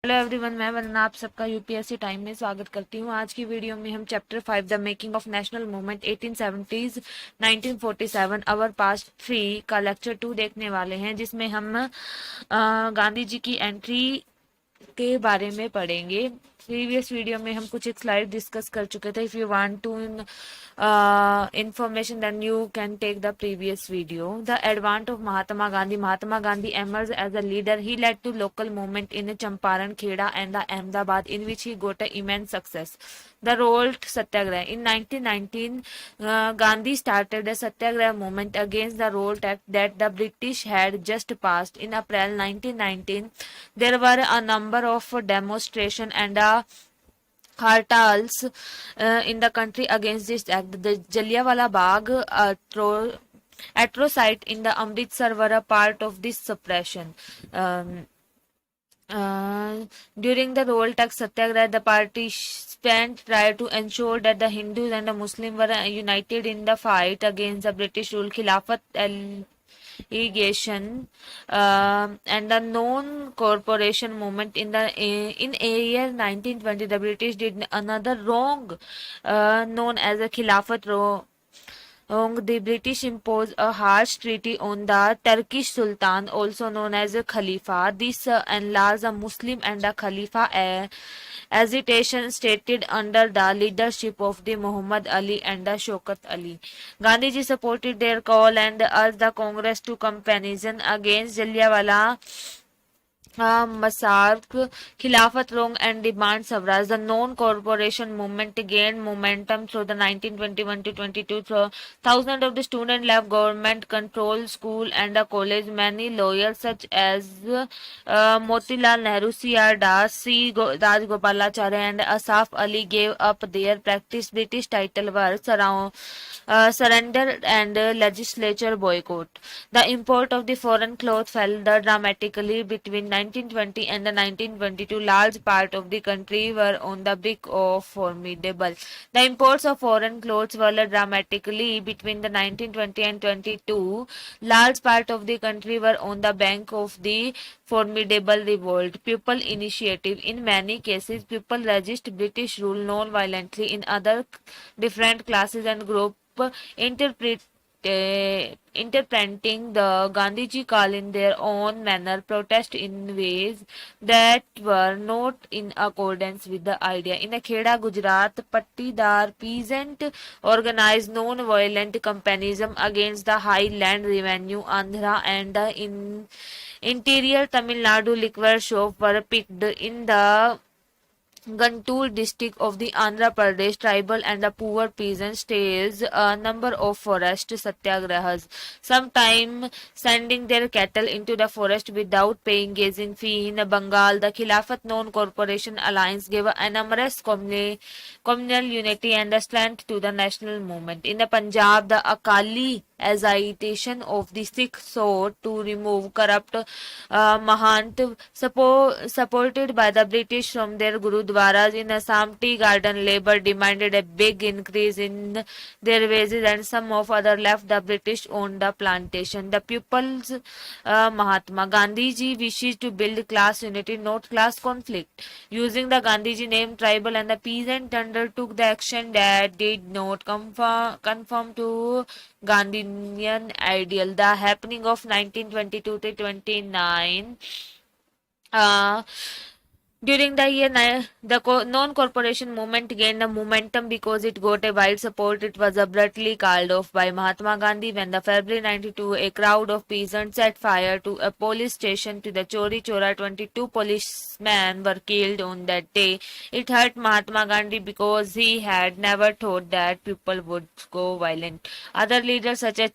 Hello everyone, मैं वंदना आप सबका यूपीएससी टाइम में स्वागत करती हूँ। आज की वीडियो में हम chapter 5 the making of national movement 1870s 1947 our past 3 का लेक्चर 2 देखने वाले हैं, जिसमें हम गांधी जी की एंट्री के बारे में पढ़ेंगे। प्रीवियस वीडियो में हम कुछ एक स्लाइड डिस्कस कर चुके थे। If you want to information, then you can take the previous video. The advent of Mahatma Gandhi. Mahatma Gandhi emerged as a leader. He led to local movement in Champaran, Kheda and the Ahmedabad, in which he got immense success. The Revolt Satyagraha. In 1919, Gandhi started a Satyagraha movement against the Revolt Act that the British had just passed. In April 1919, there were a number of demonstrations and hartals in the country against this act. The Jallianwala Bagh atrocity in the Amritsar were a part of this suppression. Um, During the Revolt Act Satyagraha, the participants tried to ensure that the Hindus and the Muslims were united in the fight against the British rule. Khilafat irrigation and the non-corporation movement in a year 1920, the British did another wrong known as a Khilafat wrong. The British imposed a harsh treaty on the Turkish Sultan, also known as a Khalifa. This enlarged the Muslim and the Khalifa agitation stated under the leadership of the Muhammad Ali and the Shaukat Ali. Gandhiji supported their call and urged the Congress to campaign against Jallianwala Massacre, Khilafat wrong and demand Swaraj. The non-corporation movement gained momentum through the 1921 to 22. Thousands of the students left government-controlled school and the college. Many lawyers such as Motilal Nehru, C.R. Das, Rajgopalachari and Asaf Ali gave up their practice. British title were surrender and legislature boycott. The import of the foreign cloth fell dramatically between 1920 and 1922. Large part of the country were on the brink of formidable. The imports of foreign clothes fell dramatically between the 1920 and 22. Large part of the country were on the bank of the formidable revolt. People initiative. In many cases, people resist British rule non-violently. In other, different classes and groups interpret interpreting the Gandhiji call in their own manner, protest in ways that were not in accordance with the idea. In Kheda, Gujarat, Pattidar peasant organized non-violent campaignism against the high land revenue. Andhra and the interior Tamil Nadu liquor shops were picked in the Guntur district of the Andhra Pradesh tribal and the poor peasants staged a number of forest satyagrahas, sometimes sending their cattle into the forest without paying grazing fee. In Bengal, the Khilafat Non-Corporation Alliance gave enormous communal unity and strength to the national movement. In the Punjab, the Akali agitation of the Sikhs sought to remove corrupt Mahant supported by the British from their Gurudwaras. In Assam, tea garden labor demanded a big increase in their wages and some of other left the British owned the plantation. The People's Mahatma Gandhiji wishes to build class unity, not class conflict. Using the Gandhiji name, tribal and the peasant undertook the action that did not conform to Gandhian ideal. The happening of 1922 to 29 uh, during the year, the non-corporation movement gained a momentum because it got a wide support. It was abruptly called off by Mahatma Gandhi when the February 92 a crowd of peasants set fire to a police station to the Chori Chora. 22 policemen were killed on that day. It hurt Mahatma Gandhi because he had never thought that people would go violent. Other leaders such as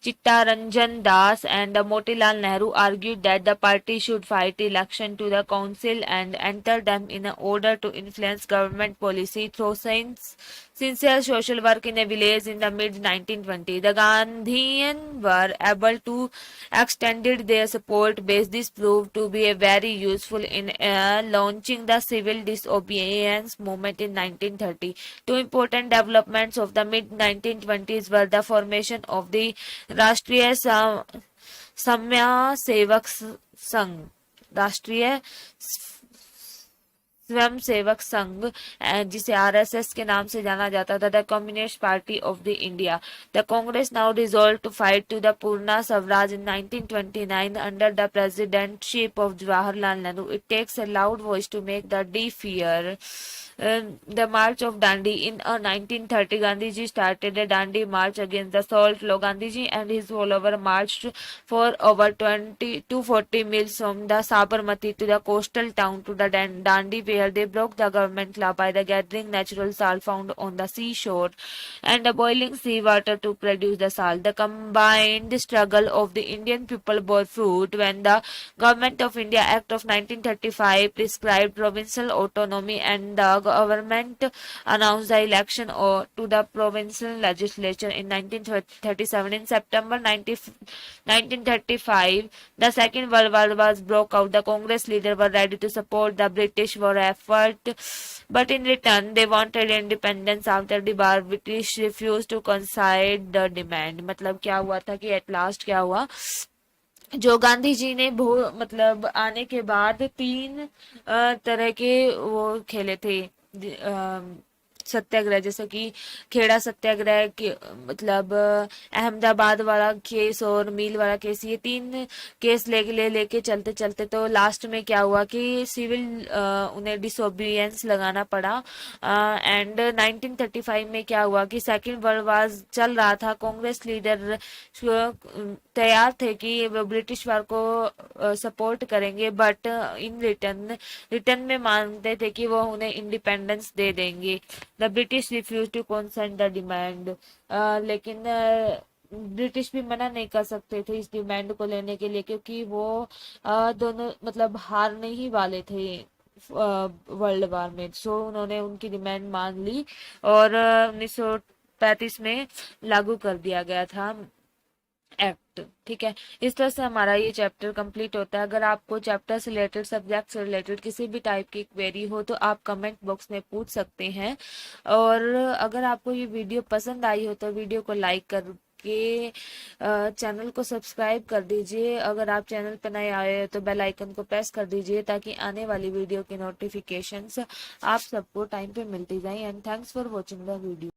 Chittaranjan Das and Motilal Nehru argued that the party should fight election to the council and enter them in order to influence government policy through sincere social work in a village in the mid 1920s. The Gandhians were able to extend their support base. This proved to be very useful in launching the civil disobedience movement in 1930. Two important developments of the mid 1920s were the formation of the Rashtriya Samya Sevak Sangh राष्ट्रीय स्वयं सेवक संघ, जिसे RSS के नाम से जाना जाता था, the Communist Party of the India. The Congress now resolve to fight to the Purna Swaraj in 1929 under the presidentship of Jawaharlal Nehru. It takes a loud voice to make the defier. The March of Dandi. In 1930, Gandhiji started a Dandi march against the salt law. Gandhiji and his followers marched for over 240 miles from the Sabarmati to the coastal town to the Dandi, where they broke the government law by the gathering natural salt found on the seashore and the boiling sea water to produce the salt. The combined struggle of the Indian people bore fruit when the Government of India Act of 1935 prescribed provincial autonomy and the government announced the election to the provincial legislature in 1937. In September 1935, the Second World War was broke out. The Congress leaders were ready to support the British war effort, but in return they wanted independence. After the war, British refused to concede the demand. मतलब क्या हुआ था कि at last क्या हुआ, जो गांधी जी ने मतलब आने के बाद तीन तरह के वो खेले थे सत्याग्रह, जैसे कि खेड़ा सत्याग्रह के मतलब अहमदाबाद वाला केस और मील वाला केस, ये तीन केस लेके चलते चलते तो लास्ट में क्या हुआ कि सिविल उन्हें डिसोबीडियंस लगाना पड़ा. एंड 1935 में क्या हुआ कि सेकेंड वर्ल्ड वार चल रहा था. कांग्रेस लीडर तैयार थे कि वो ब्रिटिश वार को सपोर्ट करेंगे, बट इन रिटर्न में मानते थे कि वो उन्हें इंडिपेंडेंस दे देंगे. The British refuse to consent the demand. लेकिन ब्रिटिश भी मना नहीं कर सकते थे इस डिमांड को लेने के लिए, क्योंकि वो दोनों मतलब हारने ही वाले थे वर्ल्ड वार में. सो उन्होंने उनकी डिमांड मान ली और 1935 में लागू कर दिया गया था एक्ट. ठीक है, इस तरह से हमारा ये चैप्टर कंप्लीट होता है. अगर आपको चैप्टर से रिलेटेड, सब्जेक्ट से रिलेटेड किसी भी टाइप की क्वेरी हो तो आप कमेंट बॉक्स में पूछ सकते हैं. और अगर आपको ये वीडियो पसंद आई हो तो वीडियो को लाइक करके चैनल को सब्सक्राइब कर दीजिए. अगर आप चैनल पर नए आए हो तो बेल आइकन को प्रेस कर दीजिए ताकि आने वाली वीडियो की नोटिफिकेशंस आप सबको टाइम पे मिलती जाए. And thanks for watching the video.